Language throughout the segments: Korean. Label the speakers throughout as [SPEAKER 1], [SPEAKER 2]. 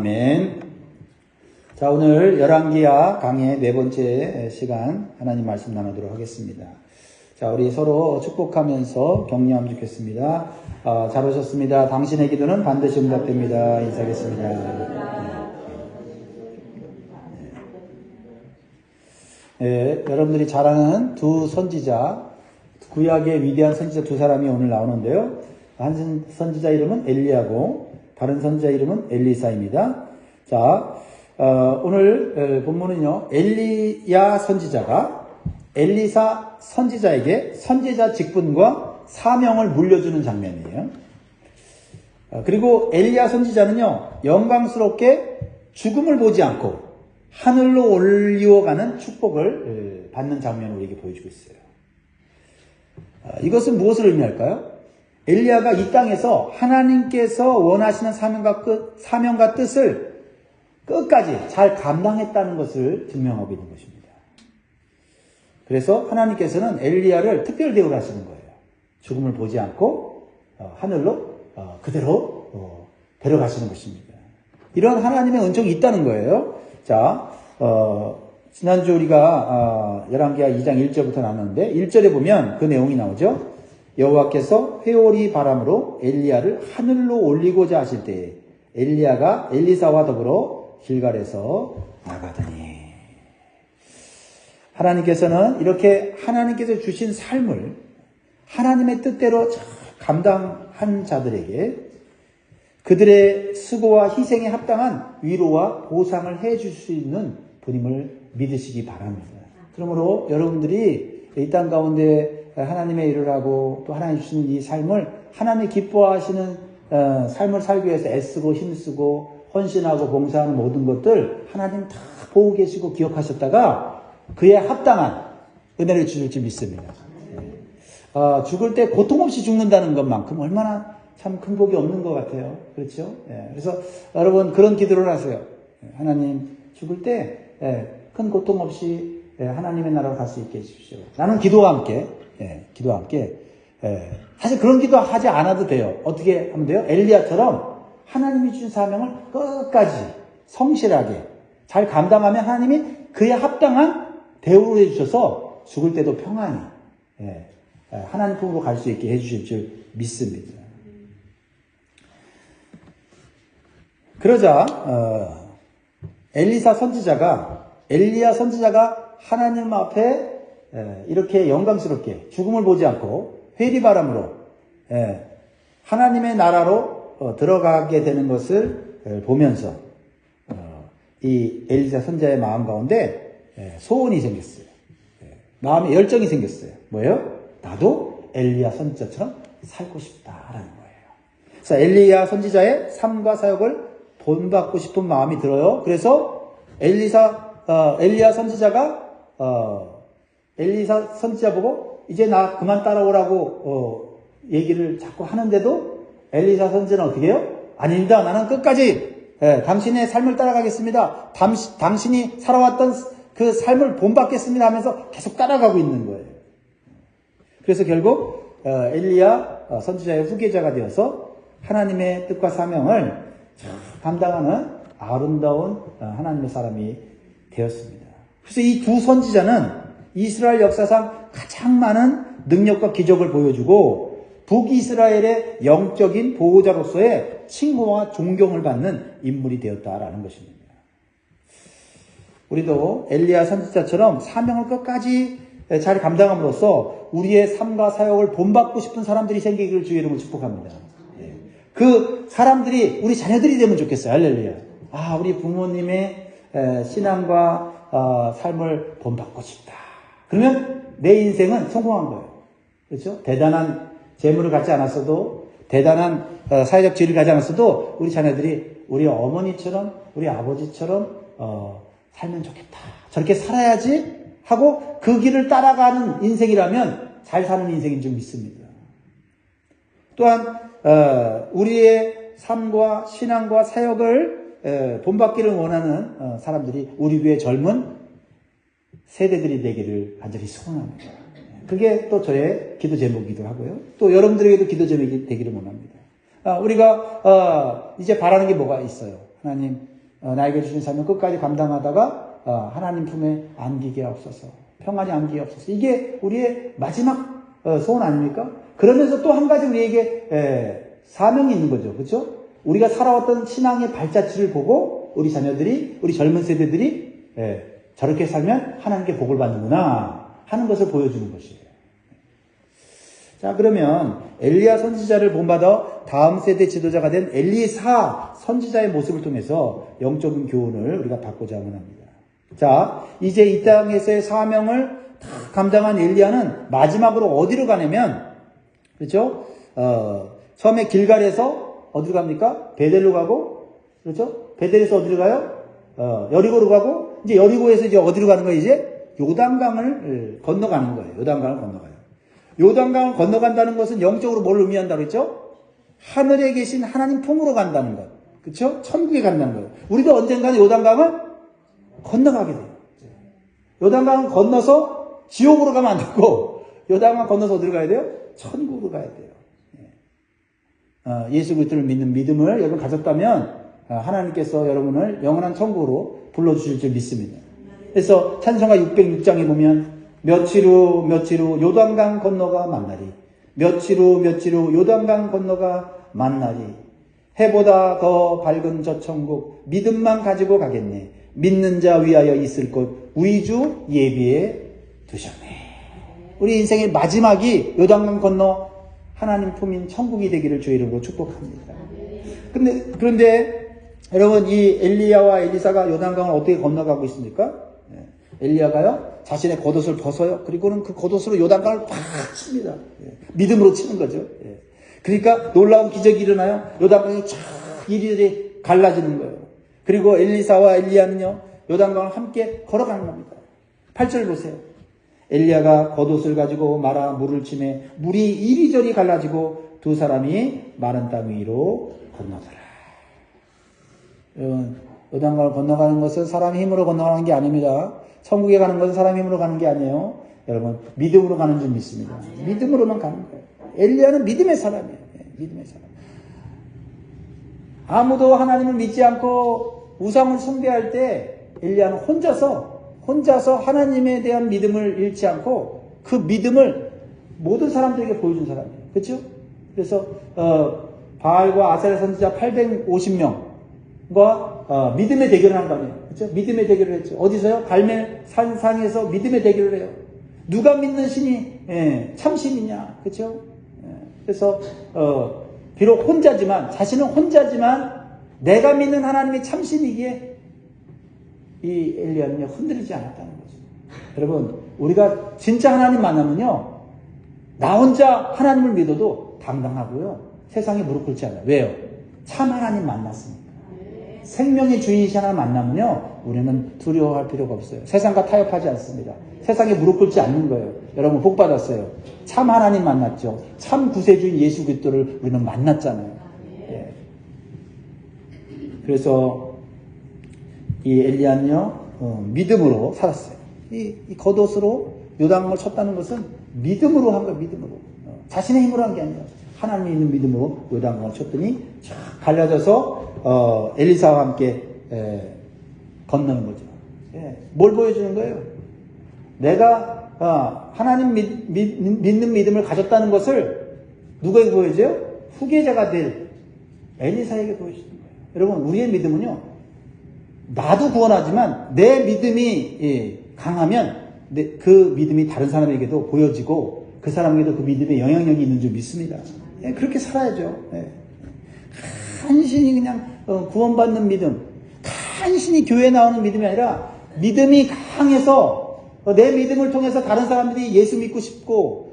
[SPEAKER 1] 아멘. 자, 오늘 열왕기야 강의 네 번째 시간 하나님 말씀 나누도록 하겠습니다. 자, 우리 서로 축복하면서 격려하면 좋겠습니다. 잘 오셨습니다. 당신의 기도는 반드시 응답됩니다. 인사하겠습니다. 여러분들이 잘 아는 두 선지자, 구약의 위대한 선지자 두 사람이 오늘 나오는데요. 한 선지자 이름은 엘리야고 다른 선지자 이름은 엘리사입니다. 자, 오늘 본문은요, 엘리야 선지자가 엘리사 선지자에게 선지자 직분과 사명을 물려주는 장면이에요. 그리고 엘리야 선지자는요, 영광스럽게 죽음을 보지 않고 하늘로 올리워가는 축복을 받는 장면을 우리에게 보여주고 있어요. 이것은 무엇을 의미할까요? 엘리야가 이 땅에서 하나님께서 원하시는 사명과 뜻을 끝까지 잘 감당했다는 것을 증명하고 있는 것입니다. 그래서 하나님께서는 엘리야를 특별 대우를 하시는 거예요. 죽음을 보지 않고 하늘로 그대로 데려가시는 것입니다. 이런 하나님의 은총이 있다는 거예요. 자, 지난주 우리가 열왕기하 2장 1절부터 나눴는데 1절에 보면 그 내용이 나오죠. 여호와께서 회오리 바람으로 엘리야를 하늘로 올리고자 하실 때에 엘리야가 엘리사와 더불어 길갈에서 나가더니, 하나님께서는 이렇게 하나님께서 주신 삶을 하나님의 뜻대로 감당한 자들에게 그들의 수고와 희생에 합당한 위로와 보상을 해줄 수 있는 분임을 믿으시기 바랍니다. 그러므로 여러분들이 이 땅 가운데 하나님의 일을 하고 또 하나님 주신 이 삶을 하나님이 기뻐하시는 삶을 살기 위해서 애쓰고 힘쓰고 헌신하고 봉사하는 모든 것들 하나님 다 보고 계시고 기억하셨다가 그에 합당한 은혜를 주실 줄 믿습니다. 죽을 때 고통 없이 죽는다는 것만큼 얼마나 참 큰 복이 없는 것 같아요. 그렇죠? 그래서 여러분 그런 기도를 하세요. 하나님 죽을 때 큰 고통 없이 하나님의 나라로 갈 수 있게 해주십시오. 나는 기도와 함께 사실 그런 기도 하지 않아도 돼요. 어떻게 하면 돼요? 엘리야처럼 하나님이 주신 사명을 끝까지 성실하게 잘 감당하면 하나님이 그에 합당한 대우를 해주셔서 죽을 때도 평안히 하나님 품으로 갈 수 있게 해주실 줄 믿습니다. 그러자 엘리야 선지자가 하나님 앞에 이렇게 영광스럽게 죽음을 보지 않고 회리바람으로 하나님의 나라로 들어가게 되는 것을 보면서 이 엘리야 선지자의 마음 가운데 소원이 생겼어요. 마음에 열정이 생겼어요. 뭐예요? 나도 엘리야 선지자처럼 살고 싶다라는 거예요. 그래서 엘리야 선지자의 삶과 사역을 본받고 싶은 마음이 들어요. 그래서 엘리야 선지자가 엘리사 선지자 보고 이제 나 그만 따라오라고 얘기를 자꾸 하는데도 엘리사 선지자는 어떻게 해요? 아닙니다. 나는 끝까지 당신의 삶을 따라가겠습니다. 당신이 살아왔던 그 삶을 본받겠습니다 하면서 계속 따라가고 있는 거예요. 그래서 결국 엘리야 선지자의 후계자가 되어서 하나님의 뜻과 사명을 감당하는 아름다운 하나님의 사람이 되었습니다. 그래서 이 두 선지자는 이스라엘 역사상 가장 많은 능력과 기적을 보여주고 북이스라엘의 영적인 보호자로서의 칭호와 존경을 받는 인물이 되었다라는 것입니다. 우리도 엘리야 선지자처럼 사명을 끝까지 잘 감당함으로써 우리의 삶과 사역을 본받고 싶은 사람들이 생기기를 주의 이름으로 축복합니다. 그 사람들이 우리 자녀들이 되면 좋겠어요. 할렐루야. 우리 부모님의 신앙과 삶을 본받고 싶다. 그러면 내 인생은 성공한 거예요. 그렇죠? 대단한 재물을 갖지 않았어도, 대단한 사회적 지위를 가지 않았어도 우리 자녀들이 우리 어머니처럼, 우리 아버지처럼 살면 좋겠다. 저렇게 살아야지 하고 그 길을 따라가는 인생이라면 잘 사는 인생인 줄 믿습니다. 또한 우리의 삶과 신앙과 사역을 본받기를 원하는 사람들이 우리 교회 젊은 세대들이 되기를 간절히 소원합니다. 그게 또 저의 기도 제목이기도 하고요. 또 여러분들에게도 기도 제목이 되기를 원합니다. 우리가 이제 바라는 게 뭐가 있어요? 하나님, 나에게 주신 사명 끝까지 감당하다가 하나님 품에 안기게 하옵소서. 평안히 안기게 하옵소서. 이게 우리의 마지막 소원 아닙니까? 그러면서 또 한 가지 우리에게 사명이 있는 거죠. 그렇죠? 우리가 살아왔던 신앙의 발자취를 보고 우리 자녀들이, 우리 젊은 세대들이 저렇게 살면 하나님께 복을 받는구나 하는 것을 보여주는 것이에요. 자, 그러면 엘리야 선지자를 본받아 다음 세대 지도자가 된 엘리사 선지자의 모습을 통해서 영적인 교훈을 우리가 받고자 합니다. 자, 이제 이 땅에서의 사명을 다 감당한 엘리야는 마지막으로 어디로 가냐면, 그렇죠? 처음에 길갈에서 어디로 갑니까? 베델로 가고, 그렇죠? 베델에서 어디로 가요? 여리고로 가고, 이제 여리고에서 이제 어디로 가는 거예요? 이제 요단강을 건너가는 거예요. 요단강을 건너가요. 요단강을 건너간다는 것은 영적으로 뭘 의미한다고 했죠? 하늘에 계신 하나님 품으로 간다는 것. 그렇죠? 천국에 간다는 거예요. 우리도 언젠가는 요단강을 건너가게 돼요. 요단강을 건너서 지옥으로 가면 안 되고 요단강 건너서 어디로 가야 돼요? 천국으로 가야 돼요. 예수 그리스도를 믿는 믿음을 여러분 가졌다면 하나님께서 여러분을 영원한 천국으로 불러주실 줄 믿습니다. 그래서 찬송가 606장에 보면 며칠 후 요단강 건너가 만나리. 며칠 후 요단강 건너가 만나리. 해보다 더 밝은 저 천국 믿음만 가지고 가겠네. 믿는 자 위하여 있을 곳 우이주 예비해 두셨네. 우리 인생의 마지막이 요단강 건너 하나님 품인 천국이 되기를 주의 이름으로 축복합니다. 그런데 여러분 이 엘리야와 엘리사가 요단강을 어떻게 건너가고 있습니까? 엘리야가요 자신의 겉옷을 벗어요. 그리고는 그 겉옷으로 요단강을 팍 칩니다. 믿음으로 치는 거죠. 그러니까 놀라운 기적이 일어나요. 요단강이 쫙 이리저리 갈라지는 거예요. 그리고 엘리사와 엘리야는요 요단강을 함께 걸어가는 겁니다. 8절 보세요. 엘리야가 겉옷을 가지고 말아 물을 치매 물이 이리저리 갈라지고 두 사람이 마른 땅 위로 건너더라. 여러분 요단강을 건너가는 것은 사람의 힘으로 건너가는 게 아닙니다. 천국에 가는 것은 사람의 힘으로 가는 게 아니에요. 여러분 믿음으로 가는 줄 믿습니다. 믿음으로만 가는 거예요. 엘리야는 믿음의 사람이에요. 믿음의 사람. 아무도 하나님을 믿지 않고 우상을 숭배할 때 엘리야는 혼자서 하나님에 대한 믿음을 잃지 않고 그 믿음을 모든 사람들에게 보여준 사람이에요. 그렇죠? 그래서 바알과 아세라 선지자 850명과 믿음의 대결을 한 거 아니에요. 그렇죠? 믿음의 대결을 했죠. 어디서요? 갈멜 산상에서 믿음의 대결을 해요. 누가 믿는 신이 참신이냐. 그렇죠? 그래서 비록 자신은 혼자지만 내가 믿는 하나님이 참신이기에 이 엘리야는요 흔들리지 않았다는 거죠. 여러분 우리가 진짜 하나님 만나면요 나 혼자 하나님을 믿어도 당당하고요 세상에 무릎 꿇지 않아요. 왜요? 참 하나님 만났으니까. 생명의 주인이신 하나님 만나면요 우리는 두려워할 필요가 없어요. 세상과 타협하지 않습니다. 세상에 무릎 꿇지 않는 거예요. 여러분 복 받았어요. 참 하나님 만났죠. 참 구세주인 예수 그리스도를 우리는 만났잖아요. 그래서 이 엘리야는요 믿음으로 살았어요. 이 겉옷으로 요단강을 쳤다는 것은 믿음으로 한 거예요. 믿음으로. 자신의 힘으로 한 게 아니라 하나님이 있는 믿음으로 요단강을 쳤더니 쫙 갈라져서 엘리사와 함께 건너는 거죠. 뭘 보여주는 거예요? 내가 하나님 믿는 믿음을 가졌다는 것을 누구에게 보여줘요? 후계자가 될 엘리사에게 보여주는 거예요. 여러분 우리의 믿음은요 나도 구원하지만 내 믿음이 강하면 그 믿음이 다른 사람에게도 보여지고 그 사람에게도 그 믿음에 영향력이 있는 줄 믿습니다. 그렇게 살아야죠. 간신히 그냥 구원받는 믿음, 간신히 교회에 나오는 믿음이 아니라 믿음이 강해서 내 믿음을 통해서 다른 사람들이 예수 믿고 싶고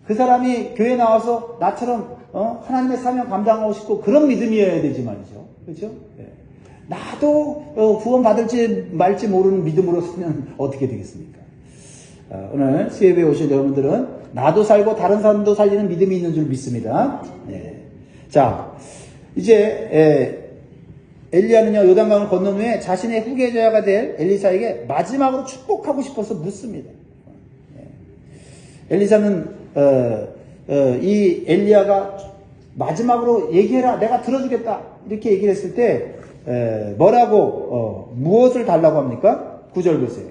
[SPEAKER 1] 그 사람이 교회에 나와서 나처럼 하나님의 사명 감당하고 싶고 그런 믿음이어야 되지 말이죠. 그렇죠? 나도 구원 받을지 말지 모르는 믿음으로 쓰면 어떻게 되겠습니까? 오늘 수협에 오신 여러분들은 나도 살고 다른 사람도 살리는 믿음이 있는 줄 믿습니다. 자, 이제 엘리야는요 요단강을 건넌 후에 자신의 후계자가 될 엘리사에게 마지막으로 축복하고 싶어서 묻습니다. 엘리사는 이 엘리야가 마지막으로 얘기해라 내가 들어주겠다 이렇게 얘기를 했을 때 뭐라고 무엇을 달라고 합니까? 9절 보세요.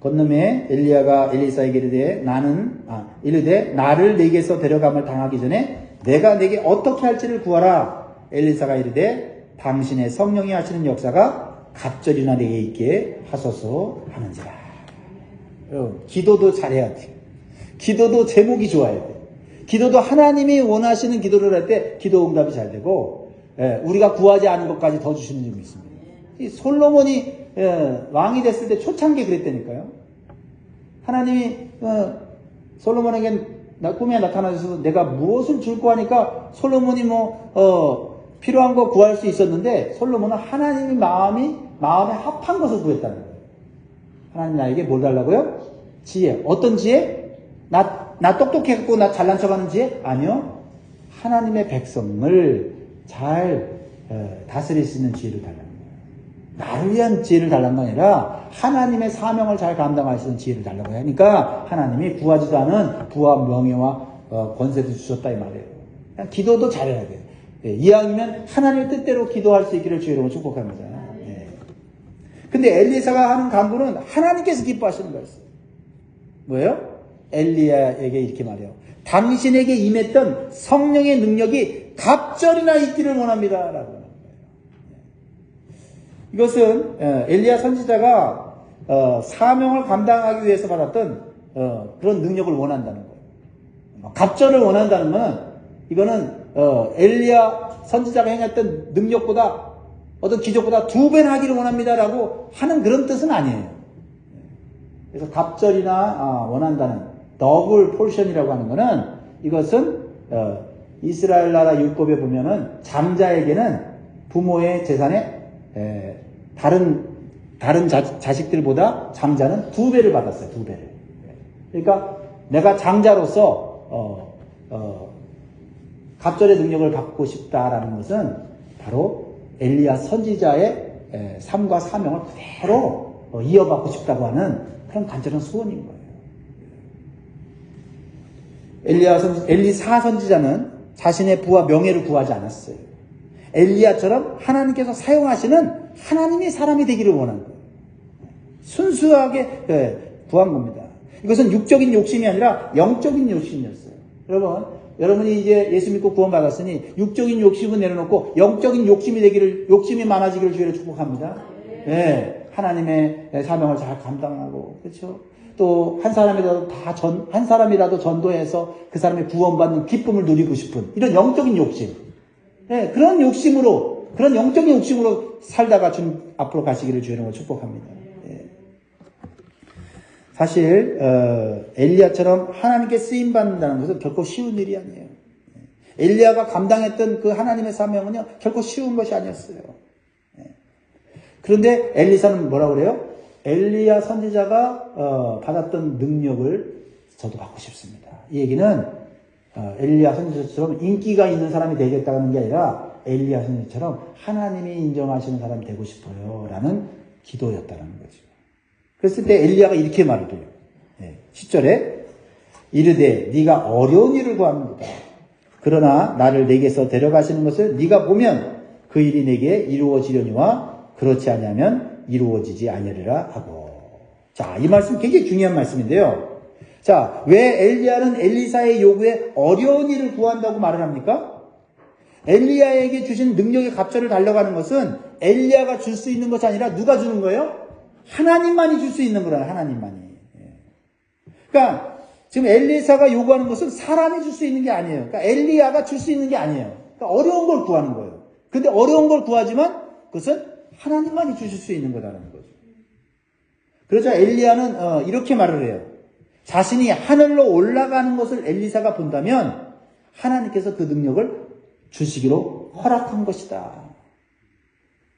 [SPEAKER 1] 건너매 엘리야가 엘리사에게 이르되 나를 네게서 데려감을 당하기 전에 내가 네게 어떻게 할지를 구하라. 엘리사가 이르되 당신의 성령이 하시는 역사가 갑절이나 내게 있게 하소서 하는지라. 여러분, 기도도 잘해야 돼요. 기도도 제목이 좋아야 돼요. 기도도 하나님이 원하시는 기도를 할 때 기도 응답이 잘 되고, 우리가 구하지 않은 것까지 더 주시는 점이 있습니다. 이 솔로몬이 왕이 됐을 때 초창기에 그랬다니까요. 하나님이 솔로몬에게 꿈에 나타나셔서 내가 무엇을 줄고 하니까 솔로몬이 필요한 거 구할 수 있었는데 솔로몬은 하나님의 마음에 합한 것을 구했다는 거예요. 하나님 나에게 뭘 달라고요? 지혜. 어떤 지혜? 나 똑똑해갖고 나 잘난 척하는 지혜? 아니요. 하나님의 백성을 잘 다스릴 수 있는 지혜를 달라는 거예요. 나를 위한 지혜를 달라는 거 아니라 하나님의 사명을 잘 감당할 수 있는 지혜를 달라고 하니까 하나님이 구하지도 않은 부와 명예와 권세도 주셨다 이 말이에요. 그냥 기도도 잘해야 돼요. 이왕이면 하나님의 뜻대로 기도할 수 있기를 주의 이름으로 축복합니다. 근데 엘리사가 하는 간구는 하나님께서 기뻐하시는 거였어요. 뭐예요? 엘리야에게 이렇게 말해요. 당신에게 임했던 성령의 능력이 갑절이나 있기를 원합니다. 라고 하는 거예요. 이것은 엘리야 선지자가 사명을 감당하기 위해서 받았던 그런 능력을 원한다는 거예요. 갑절을 원한다는 것은 이거는 엘리야 선지자가 행했던 능력보다 어떤 기적보다 2배나 하기를 원합니다라고 하는 그런 뜻은 아니에요. 그래서 갑절이나 원한다는 더블 포션이라고 하는 것은 이것은 이스라엘 나라 율법에 보면은 장자에게는 부모의 재산에 다른 자식들보다 장자는 2배를 받았어요. 2배를. 그러니까 내가 장자로서 갑절의 능력을 받고 싶다라는 것은 바로 엘리야 선지자의 삶과 사명을 그대로 이어받고 싶다고 하는 그런 간절한 소원인 거예요. 엘리사 선지자는 자신의 부와 명예를 구하지 않았어요. 엘리야처럼 하나님께서 사용하시는 하나님의 사람이 되기를 원한 거예요. 순수하게 구한 겁니다. 이것은 육적인 욕심이 아니라 영적인 욕심이었어요. 여러분이 이제 예수 믿고 구원받았으니 육적인 욕심은 내려놓고 영적인 욕심이 많아지기를 주의를 축복합니다. 네, 하나님의 사명을 잘 감당하고, 그렇죠? 또 한 사람이라도 전도해서 그 사람의 구원받는 기쁨을 누리고 싶은 이런 영적인 욕심. 네, 그런 영적인 욕심으로 살다가 좀 앞으로 가시기를 주의로 축복합니다. 네. 사실 엘리야처럼 하나님께 쓰임 받는다는 것은 결코 쉬운 일이 아니에요. 엘리야가 감당했던 그 하나님의 사명은요 결코 쉬운 것이 아니었어요. 그런데 엘리사는 뭐라고 그래요? 엘리야 선지자가 받았던 능력을 저도 받고 싶습니다. 이 얘기는 엘리야 선지자처럼 인기가 있는 사람이 되겠다는 게 아니라 엘리야 선지자처럼 하나님이 인정하시는 사람이 되고 싶어요 라는 기도였다는 거죠. 그랬을 때 엘리야가 이렇게 말을 해요. 10절에 이르되 네가 어려운 일을 구하는도다. 그러나 나를 내게서 데려가시는 것을 네가 보면 그 일이 내게 이루어지려니와 그렇지 아니하면 이루어지지 아니하리라 하고. 자, 이 말씀 굉장히 중요한 말씀인데요. 자, 왜 엘리야는 엘리사의 요구에 어려운 일을 구한다고 말을 합니까? 엘리야에게 주신 능력의 갑절을 달려가는 것은 엘리야가 줄 수 있는 것이 아니라 누가 주는 거예요? 하나님만이 줄 수 있는 거라, 하나님만이. 그러니까 지금 엘리사가 요구하는 것은 사람이 줄 수 있는 게 아니에요. 그러니까 엘리야가 줄 수 있는 게 아니에요. 그러니까 어려운 걸 구하는 거예요. 근데 어려운 걸 구하지만 그것은 하나님만이 주실 수 있는 거라는 거죠. 그러자 엘리야는 이렇게 말을 해요. 자신이 하늘로 올라가는 것을 엘리사가 본다면 하나님께서 그 능력을 주시기로 허락한 것이다.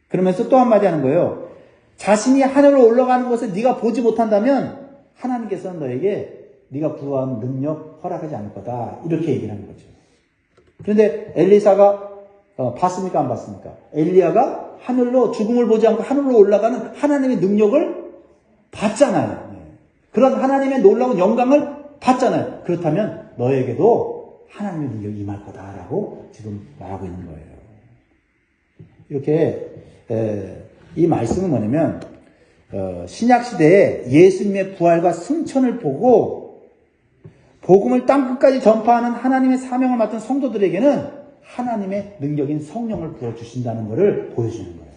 [SPEAKER 1] 그러면서 또 한마디 하는 거예요. 자신이 하늘로 올라가는 것을 네가 보지 못한다면 하나님께서는 너에게 네가 구한 능력 허락하지 않을 거다. 이렇게 얘기를 하는 거죠. 그런데 엘리사가 봤습니까? 안 봤습니까? 엘리야가 하늘로 죽음을 보지 않고 하늘로 올라가는 하나님의 능력을 봤잖아요. 그런 하나님의 놀라운 영광을 봤잖아요. 그렇다면 너에게도 하나님의 능력이 임할 거다라고 지금 말하고 있는 거예요. 이렇게 이 말씀은 뭐냐면 신약 시대에 예수님의 부활과 승천을 보고 복음을 땅끝까지 전파하는 하나님의 사명을 맡은 성도들에게는 하나님의 능력인 성령을 부어주신다는 것을 보여주는 거예요.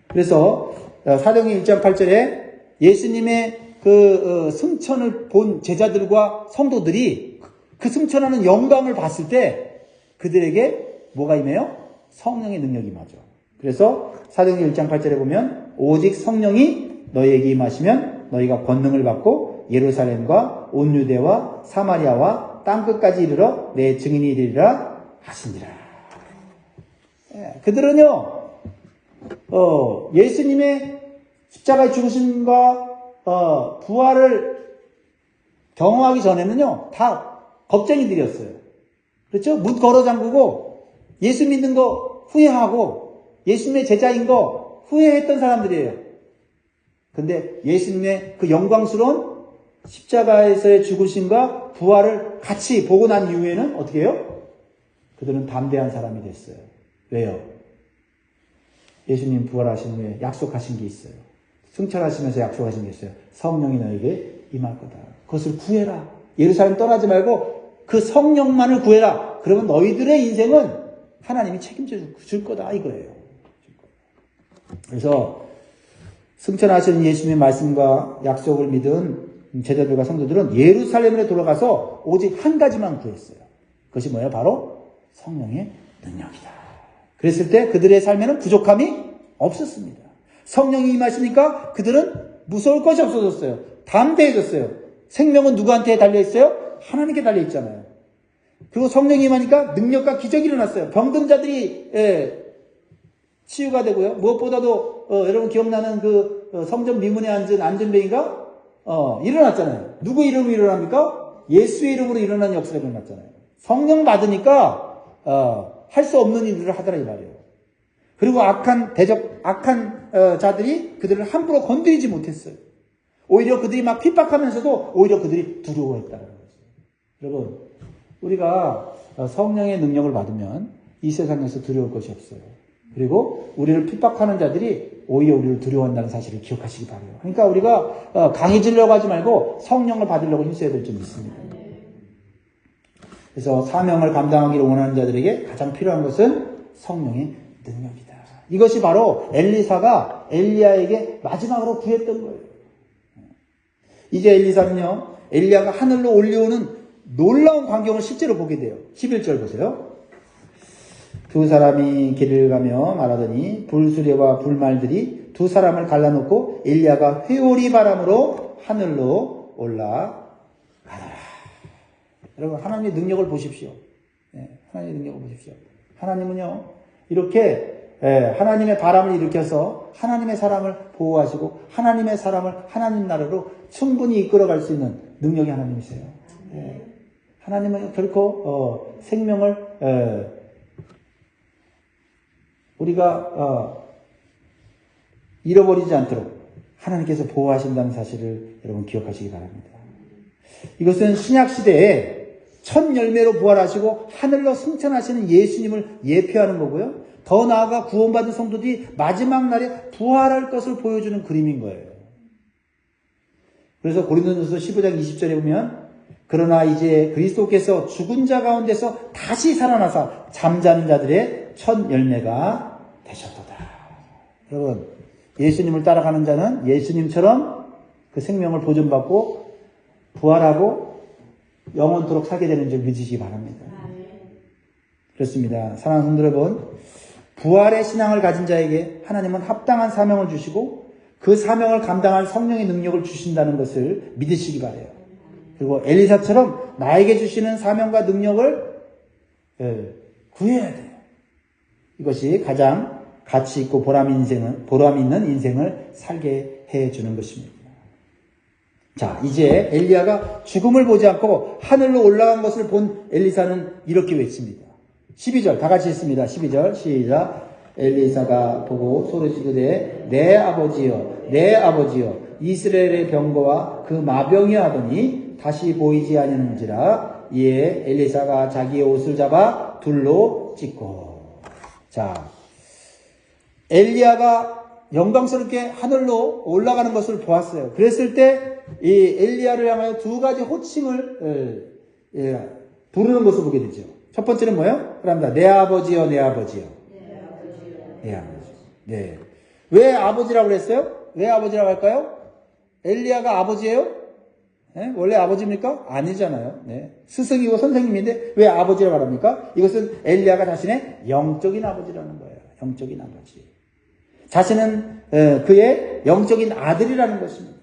[SPEAKER 1] 그래서 사도행전 1장 8절에 예수님의 그 승천을 본 제자들과 성도들이 그 승천하는 영광을 봤을 때 그들에게 뭐가 임해요? 성령의 능력이 임하죠. 그래서 사도행전 1장 8절에 보면 오직 성령이 너희에게 임하시면 너희가 권능을 받고 예루살렘과 온 유대와 사마리아와 땅끝까지 이르러 내 증인이 되리라 하시니라. 그들은요 예수님의 십자가의 죽으심과 부활을 경험하기 전에는요 다 겁쟁이들이었어요. 그렇죠? 문 걸어 잠그고 예수 믿는 거 후회하고 예수님의 제자인 거 후회했던 사람들이에요. 근데 예수님의 그 영광스러운 십자가에서의 죽으심과 부활을 같이 보고 난 이후에는 어떻게 해요? 그들은 담대한 사람이 됐어요. 왜요? 예수님 부활하신 후에 약속하신 게 있어요. 승천하시면서 약속하신 게 있어요. 성령이 너에게 임할 거다. 그것을 구해라. 예루살렘 떠나지 말고 그 성령만을 구해라. 그러면 너희들의 인생은 하나님이 책임져 줄 거다 이거예요. 그래서 승천하신 예수님의 말씀과 약속을 믿은 제자들과 성도들은 예루살렘에 돌아가서 오직 한 가지만 구했어요. 그것이 뭐예요? 바로 성령의 능력이다. 그랬을 때 그들의 삶에는 부족함이 없었습니다. 성령이 임하시니까 그들은 무서울 것이 없어졌어요. 담대해졌어요. 생명은 누구한테 달려있어요? 하나님께 달려있잖아요. 그리고 성령이 임하니까 능력과 기적이 일어났어요. 병든 자들이 치유가 되고요. 무엇보다도 여러분 기억나는 그 성전 미문에 앉은 안전뱅이가 일어났잖아요. 누구 이름으로 일어납니까? 예수의 이름으로 일어나는 역사가 일어났잖아요. 성령 받으니까 할 수 없는 일들을 하더라 이 말이에요. 그리고 악한 자들이 그들을 함부로 건드리지 못했어요. 오히려 그들이 막 핍박하면서도 오히려 그들이 두려워했다는 거죠. 여러분, 우리가 성령의 능력을 받으면 이 세상에서 두려울 것이 없어요. 그리고 우리를 핍박하는 자들이 오히려 우리를 두려워한다는 사실을 기억하시기 바라요. 그러니까 우리가 강해지려고 하지 말고 성령을 받으려고 힘써야 될 점이 있습니다. 그래서 사명을 감당하기를 원하는 자들에게 가장 필요한 것은 성령의 능력이다. 이것이 바로 엘리사가 엘리야에게 마지막으로 구했던 거예요. 이제 엘리사는요, 엘리야가 하늘로 올려오는 놀라운 광경을 실제로 보게 돼요. 11절 보세요. 두 사람이 길을 가며 말하더니 불수레와 불말들이 두 사람을 갈라놓고 엘리야가 회오리 바람으로 하늘로 올라가더라. 여러분, 하나님의 능력을 보십시오. 하나님의 능력을 보십시오. 하나님은요, 이렇게 하나님의 바람을 일으켜서 하나님의 사람을 보호하시고 하나님의 사람을 하나님 나라로 충분히 이끌어갈 수 있는 능력이 하나님이세요. 하나님은 결코 생명을 우리가 잃어버리지 않도록 하나님께서 보호하신다는 사실을 여러분 기억하시기 바랍니다. 이것은 신약시대에 첫 열매로 부활하시고 하늘로 승천하시는 예수님을 예표하는 거고요. 더 나아가 구원받은 성도들이 마지막 날에 부활할 것을 보여주는 그림인 거예요. 그래서 고린도전서 15장 20절에 보면 그러나 이제 그리스도께서 죽은 자 가운데서 다시 살아나사 잠자는 자들의 첫 열매가 되셨도다. 여러분, 예수님을 따라가는 자는 예수님처럼 그 생명을 보존받고 부활하고 영원토록 살게 되는 줄 믿으시기 바랍니다. 그렇습니다. 사랑하는 성도 여러분, 부활의 신앙을 가진 자에게 하나님은 합당한 사명을 주시고 그 사명을 감당할 성령의 능력을 주신다는 것을 믿으시기 바라요. 그리고 엘리사처럼 나에게 주시는 사명과 능력을 구해야 돼요. 이것이 가장 가치 있고 보람 있는 인생을 살게 해주는 것입니다. 자, 이제 엘리야가 죽음을 보지 않고 하늘로 올라간 것을 본 엘리사는 이렇게 외칩니다. 12절 다 같이 읽습니다. 12절 시작. 엘리사가 보고 소리지르되 내 아버지여 내 아버지여 이스라엘의 병거와 그 마병이 하더니 다시 보이지 아니하는지라. 이에 엘리사가 자기의 옷을 잡아 둘로 찢고. 자, 엘리야가 영광스럽게 하늘로 올라가는 것을 보았어요. 그랬을 때 이 엘리야를 향하여 두 가지 호칭을 부르는 것을 보게 되죠. 첫 번째는 뭐예요? 그럽니다. 내 아버지여, 내 아버지여. 내 아버지. 네. 왜 아버지라고 그랬어요? 왜 아버지라고 할까요? 엘리야가 아버지예요? 네? 원래 아버지입니까? 아니잖아요. 네. 스승이고 선생님인데 왜 아버지라고 합니까? 이것은 엘리야가 자신의 영적인 아버지라는 거예요. 영적인 아버지. 자신은 그의 영적인 아들이라는 것입니다.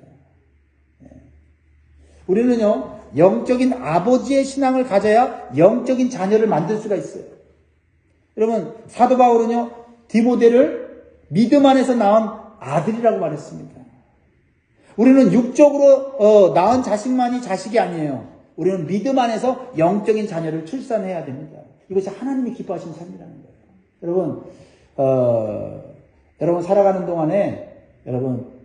[SPEAKER 1] 우리는요, 영적인 아버지의 신앙을 가져야 영적인 자녀를 만들 수가 있어요. 여러분, 사도 바울은요, 디모데를 믿음 안에서 낳은 아들이라고 말했습니다. 우리는 육적으로 낳은 자식만이 자식이 아니에요. 우리는 믿음 안에서 영적인 자녀를 출산해야 됩니다. 이것이 하나님이 기뻐하시는 삶이라는 거예요. 여러분 살아가는 동안에 여러분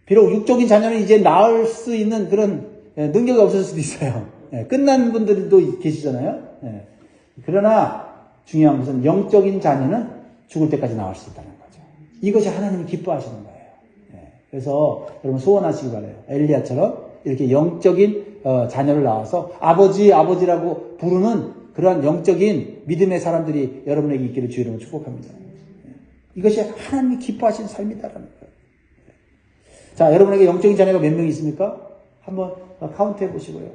[SPEAKER 1] 비록 육적인 자녀는 이제 낳을 수 있는 그런 능력이 없을 수도 있어요. 끝난 분들도 계시잖아요. 그러나 중요한 것은 영적인 자녀는 죽을 때까지 나올 수 있다는 거죠. 이것이 하나님이 기뻐하시는 거예요. 그래서 여러분 소원하시기 바라요. 엘리야처럼 이렇게 영적인 자녀를 낳아서 아버지라고 부르는 그러한 영적인 믿음의 사람들이 여러분에게 있기를 주의 이름으로 축복합니다. 이것이 하나님이 기뻐하시는 삶이다라는 거예요. 자, 여러분에게 영적인 자녀가 몇 명 있습니까? 한번 카운트해 보시고요.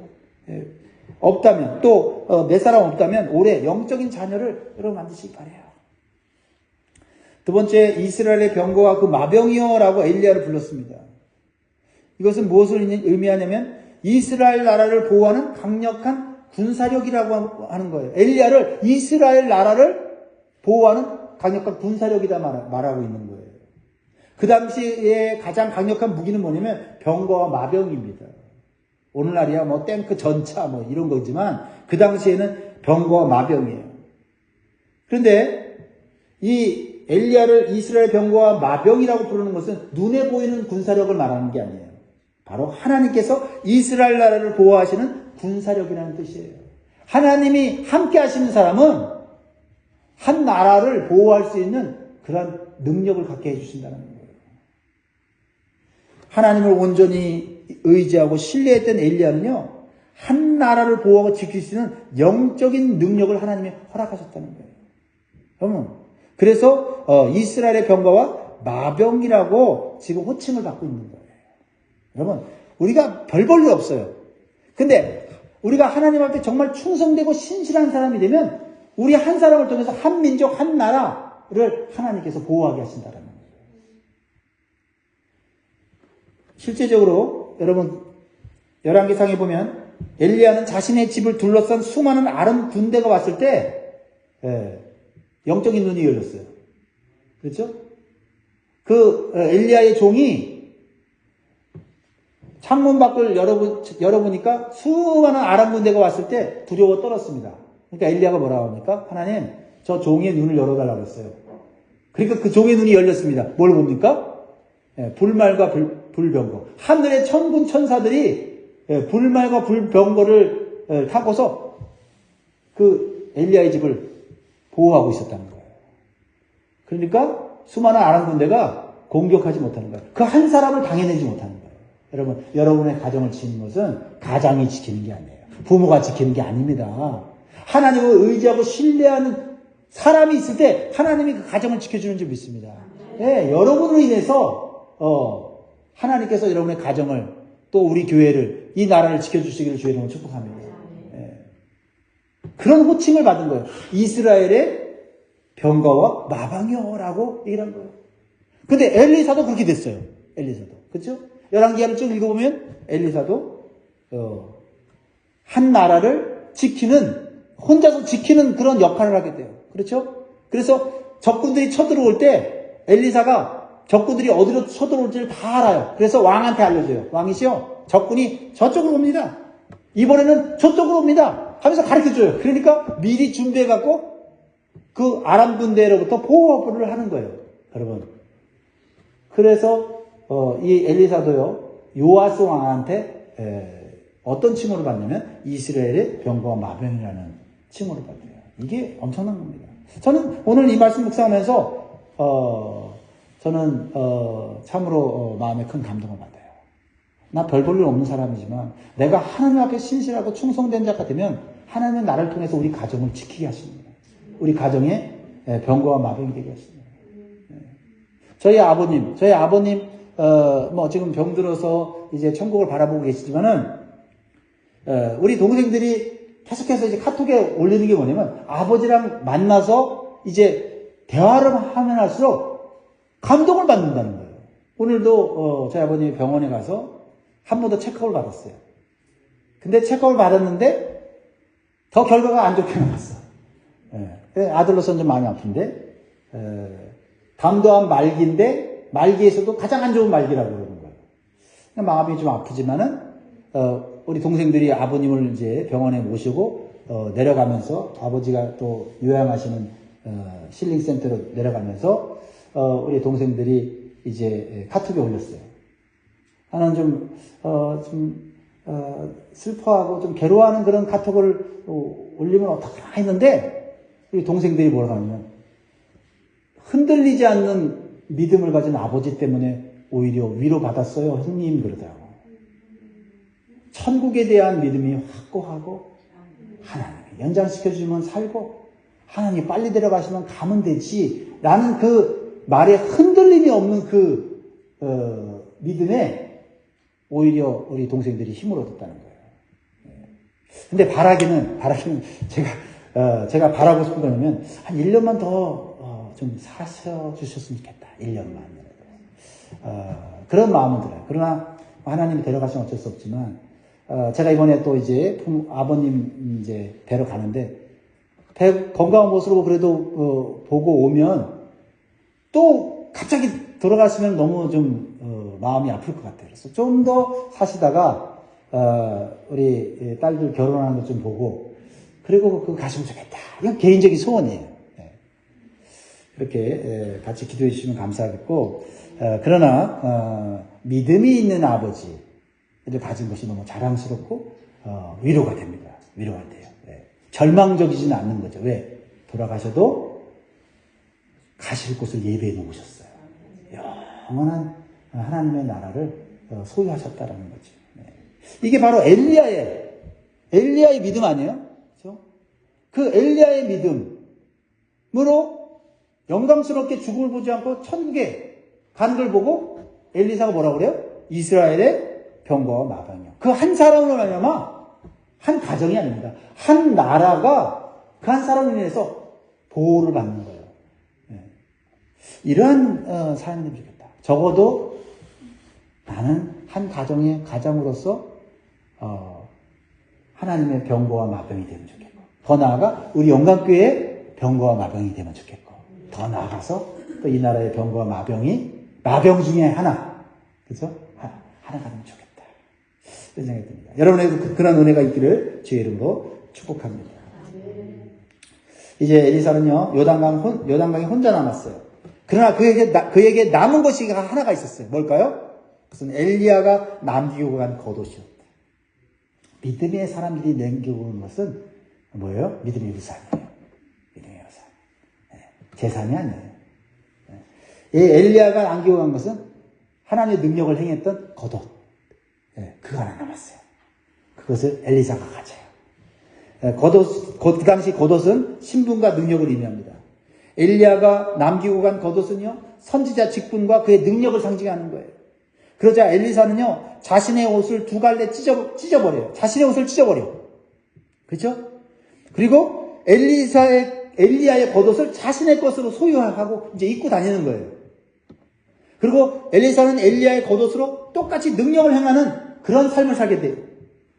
[SPEAKER 1] 없다면, 또 몇 사람 없다면 올해 영적인 자녀를 여러분 만드시기 바라요. 두 번째, 이스라엘의 병거와 그 마병이여라고 엘리야를 불렀습니다. 이것은 무엇을 의미하냐면 이스라엘 나라를 보호하는 강력한 군사력이라고 하는 거예요. 엘리야를 이스라엘 나라를 보호하는 강력한 군사력이다 말하고 있는 거예요. 그 당시에 가장 강력한 무기는 뭐냐면 병거와 마병입니다. 오늘날이야 뭐 탱크, 전차 뭐 이런 거지만 그 당시에는 병거와 마병이에요. 그런데 이 엘리야를 이스라엘 병거와 마병이라고 부르는 것은 눈에 보이는 군사력을 말하는 게 아니에요. 바로 하나님께서 이스라엘 나라를 보호하시는 군사력이라는 뜻이에요. 하나님이 함께 하시는 사람은 한 나라를 보호할 수 있는 그런 능력을 갖게 해주신다는 거예요. 하나님을 온전히 의지하고 신뢰했던 엘리야는요, 한 나라를 보호하고 지킬 수 있는 영적인 능력을 하나님이 허락하셨다는 거예요. 여러분, 그래서 이스라엘의 병거와 마병이라고 지금 호칭을 받고 있는 거예요. 여러분, 우리가 별 볼 일 없어요. 근데 우리가 하나님 앞에 정말 충성되고 신실한 사람이 되면 우리 한 사람을 통해서 한 민족, 한 나라를 하나님께서 보호하게 하신다는 거예요. 실제적으로 여러분 열왕기상에 보면 엘리야는 자신의 집을 둘러싼 수많은 아람 군대가 왔을 때 영적인 눈이 열렸어요. 그렇죠? 그 엘리야의 종이 창문 밖을 열어보니까 수많은 아람 군대가 왔을 때 두려워 떨었습니다. 그러니까 엘리야가 뭐라고 합니까? 하나님, 저 종의 눈을 열어달라고 했어요. 그러니까 그 종의 눈이 열렸습니다. 뭘 봅니까? 불말과 불병거. 하늘의 천군 천사들이 불말과 불병거를 타고서 그 엘리야의 집을 보호하고 있었다는 거예요. 그러니까 수많은 아람 군대가 공격하지 못하는 거예요. 그 한 사람을 당해내지 못하는 거예요. 여러분, 여러분의 가정을 지키는 것은 가장이 지키는 게 아니에요. 부모가 지키는 게 아닙니다. 하나님을 의지하고 신뢰하는 사람이 있을 때 하나님이 그 가정을 지켜주는 줄 믿습니다. 여러분으로 인해서 하나님께서 여러분의 가정을 또 우리 교회를 이 나라를 지켜주시기를 주의 이름으로 축복합니다. 그런 호칭을 받은 거예요. 이스라엘의 병거와 마병이여라고 얘기한 거예요. 근데 엘리사도 그렇게 됐어요. 엘리사도. 그렇죠? 열왕기하를 쭉 읽어보면 엘리사도 한 나라를 혼자서 지키는 그런 역할을 하게 돼요. 그렇죠? 그래서 적군들이 쳐들어올 때 엘리사가 적군들이 어디로 쳐들어올지를 다 알아요. 그래서 왕한테 알려줘요. 왕이시여, 적군이 저쪽으로 옵니다. 이번에는 저쪽으로 옵니다. 하면서 가르쳐줘요. 그러니까 미리 준비해갖고 그 아람 군대로부터 보호를 하는 거예요. 여러분. 그래서 이 엘리사도요, 요아스 왕한테 어떤 칭호를 받냐면 이스라엘의 병거와 마병이라는 칭호를 받아요. 이게 엄청난 겁니다. 저는 오늘 이 말씀 묵상하면서 저는 참으로 마음에 큰 감동을 받아요. 나 별 볼 일 없는 사람이지만 내가 하나님 앞에 신실하고 충성된 자가 되면 하나님은 나를 통해서 우리 가정을 지키게 하십니다. 우리 가정에 병거와 마병이 되게 하십니다. 저희 아버님 뭐 지금 병들어서 이제 천국을 바라보고 계시지만은 우리 동생들이 계속해서 이제 카톡에 올리는 게 뭐냐면 아버지랑 만나서 이제 대화를 하면 할수록 감동을 받는다는 거예요. 오늘도 저희 아버님이 병원에 가서 한 번 더 체크업을 받았어요. 근데 체크업을 받았는데 더 결과가 안 좋게 나왔어. 아들로서는 좀 마음이 아픈데 담도암 말기인데 말기에서도 가장 안 좋은 말기라고 그러는 거예요. 마음이 좀 아프지만은 우리 동생들이 아버님을 이제 병원에 모시고 내려가면서 아버지가 또 요양하시는 힐링센터로 내려가면서 우리 동생들이 이제 카톡에 올렸어요. 나는 좀 슬퍼하고 좀 괴로워하는 그런 카톡을 올리면 어떡하나 했는데 우리 동생들이 뭐라고 하냐면 흔들리지 않는 믿음을 가진 아버지 때문에 오히려 위로받았어요. 형님 그러더라고. 천국에 대한 믿음이 확고하고 하나님 연장시켜주면 살고 하나님 빨리 데려가시면 가면 되지 라는 그 말에 흔들림이 없는 그 믿음에 오히려 우리 동생들이 힘을 얻었다는 거예요. 근데 바라기는 제가 바라고 싶은 거냐면 한 1년만 더 좀 사셔 주셨으면 좋겠다. 1년만. 그런 마음은 들어요. 그러나 하나님이 데려가시면 어쩔 수 없지만 제가 이번에 또 이제 아버님 이제 뵈러 가는데 건강한 모습으로 그래도 보고 오면 또 갑자기 돌아가시면 너무 좀 마음이 아플 것 같아요. 그래서 좀 더 사시다가 우리 딸들 결혼하는 것 좀 보고 그리고 그거 가시면 좋겠다. 이건 개인적인 소원이에요. 이렇게 같이 기도해 주시면 감사하겠고 그러나 믿음이 있는 아버지를 가진 것이 너무 자랑스럽고 위로가 됩니다. 위로가 돼요. 절망적이지는 않는 거죠. 왜? 돌아가셔도 가실 곳을 예배해 놓으셨어요. 영원한 하나님의 나라를 소유하셨다라는 거죠. 이게 바로 엘리야의 믿음 아니에요? 그렇죠? 그 엘리야의 믿음으로 영광스럽게 죽음을 보지 않고 천국에 가는 걸 보고 엘리사가 뭐라고 그래요? 이스라엘의 병거와 마병이요. 그 한 사람으로 말미암아 한 가정이 아닙니다. 한 나라가 그 한 사람을 인해서 보호를 받는 거예요. 이러한 삶이 되겠다. 적어도 나는 한 가정의 가장으로서 하나님의 병거와 마병이 되면 좋겠고 더 나아가 우리 영광교회의 병거와 마병이 되면 좋겠고 더 나아가서 또 이 나라의 병거와 마병 중에 하나, 그죠? 하나가 되면 좋겠다. 이런 생각이 듭니다. 여러분에게도 그런 은혜가 있기를 주의 이름으로 축복합니다. 이제 엘리사는요, 요단강에 혼자 남았어요. 그러나 그에게 남은 것이 하나가 있었어요. 뭘까요? 그것은 엘리야가 남기고 간 겉옷이었다. 믿음의 사람들이 남기고 간 것은 뭐예요? 믿음의 유산이에요. 믿음의 유산. 재산이 아니에요. 이 엘리야가 남기고 간 것은 하나님의 능력을 행했던 겉옷. 그거 하나 남았어요. 그것을 엘리사가 가져요. 그 당시 겉옷은 신분과 능력을 의미합니다. 엘리야가 남기고 간 겉옷은요, 선지자 직분과 그의 능력을 상징하는 거예요. 그러자 엘리사는요, 자신의 옷을 두 갈래 찢어버려요. 자신의 옷을 찢어버려. 그렇죠? 그리고 엘리야의 겉옷을 자신의 것으로 소유하고 이제 입고 다니는 거예요. 그리고 엘리사는 엘리야의 겉옷으로 똑같이 능력을 행하는 그런 삶을 살게 돼요.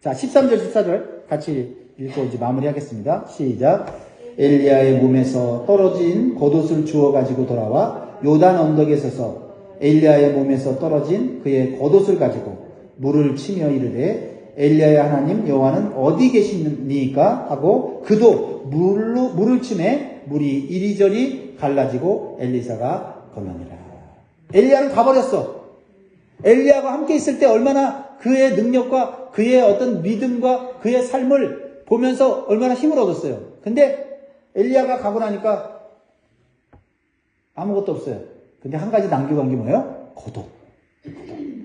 [SPEAKER 1] 자, 13절, 14절 같이 읽고 이제 마무리하겠습니다. 시작. 엘리야의 몸에서 떨어진 겉옷을 주워 가지고 돌아와 요단 언덕에 서서 엘리야의 몸에서 떨어진 그의 겉옷을 가지고 물을 치며 이르되 엘리야의 하나님 여호와는 어디 계시니까 하고 그도 물을 치매 물이 이리저리 갈라지고 엘리사가 거느니라. 엘리야는 가버렸어. 엘리야가 함께 있을 때 얼마나 그의 능력과 그의 어떤 믿음과 그의 삶을 보면서 얼마나 힘을 얻었어요. 근데 엘리야가 가고 나니까 아무것도 없어요. 근데 한 가지 남겨간 게 뭐예요? 고독.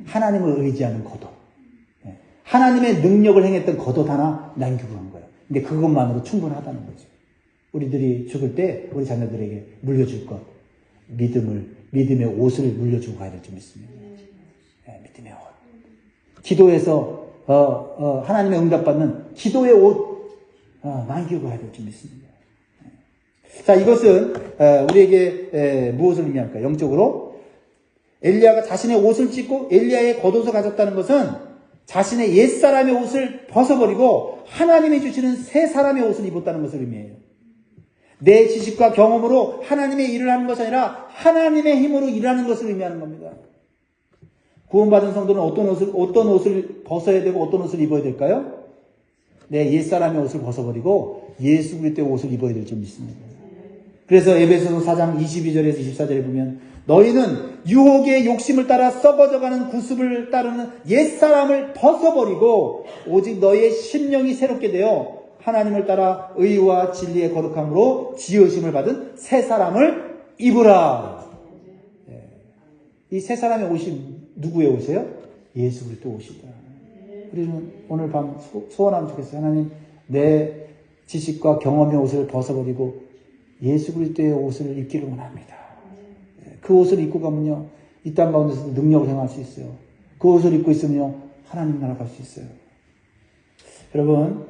[SPEAKER 1] 하나님을 의지하는 고독. 하나님의 능력을 행했던 겉옷 하나 남기고 간 거예요. 근데 그것만으로 충분하다는 거죠. 우리들이 죽을 때 우리 자녀들에게 물려줄 것, 믿음의 옷을 물려주고 가야 될 줄 믿습니다. 믿음의 옷. 기도에서 하나님의 응답받는 기도의 옷 남기고 가야 될 줄 믿습니다. 자, 이것은 우리에게 무엇을 의미할까요? 영적으로 엘리야가 자신의 옷을 찢고 엘리야의 겉옷을 가졌다는 것은 자신의 옛사람의 옷을 벗어버리고 하나님이 주시는 새 사람의 옷을 입었다는 것을 의미해요. 내 지식과 경험으로 하나님의 일을 하는 것이 아니라 하나님의 힘으로 일하는 것을 의미하는 겁니다. 구원받은 성도는 어떤 옷을 벗어야 되고 어떤 옷을 입어야 될까요? 내 옛사람의 옷을 벗어버리고 예수 그리스도의 옷을 입어야 될 줄 믿습니다. 그래서 에베소서 4장 22절에서 24절에 보면 너희는 유혹의 욕심을 따라 썩어져가는 구습을 따르는 옛사람을 벗어버리고 오직 너희의 심령이 새롭게 되어 하나님을 따라 의와 진리의 거룩함으로 지으심을 받은 새 사람을 입으라. 이 새 사람의 옷이 누구의 옷이에요? 예수 그리스도 옷이다. 우리는 오늘 밤 소원하면 좋겠어요. 하나님, 내 지식과 경험의 옷을 벗어버리고 예수 그리스도의 옷을 입기를 원합니다. 그 옷을 입고 가면요, 이 땅 가운데서도 능력을 행할 수 있어요. 그 옷을 입고 있으면요, 하나님 나라 갈 수 있어요. 여러분,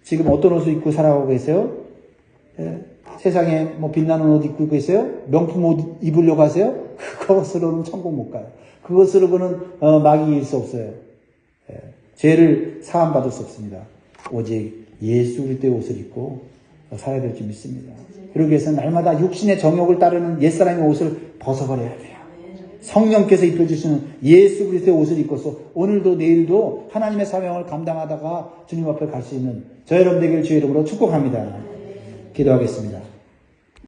[SPEAKER 1] 지금 어떤 옷을 입고 살아가고 계세요? 세상에 뭐 빛나는 옷 입고 계세요? 명품 옷 입으려고 하세요? 그것으로는 천국 못 가요. 그것으로는 마귀 이길 수 없어요. 죄를 사함받을 수 없습니다. 오직 예수 그리스도의 옷을 입고 살아야 될 줄 믿습니다. 그러기 위해서 날마다 육신의 정욕을 따르는 옛사람의 옷을 벗어버려야 돼요. 성령께서 입혀주시는 예수 그리스도의 옷을 입고서 오늘도 내일도 하나님의 사명을 감당하다가 주님 앞에 갈 수 있는 저 여러분 되길 주의 이름으로 축복합니다. 기도하겠습니다.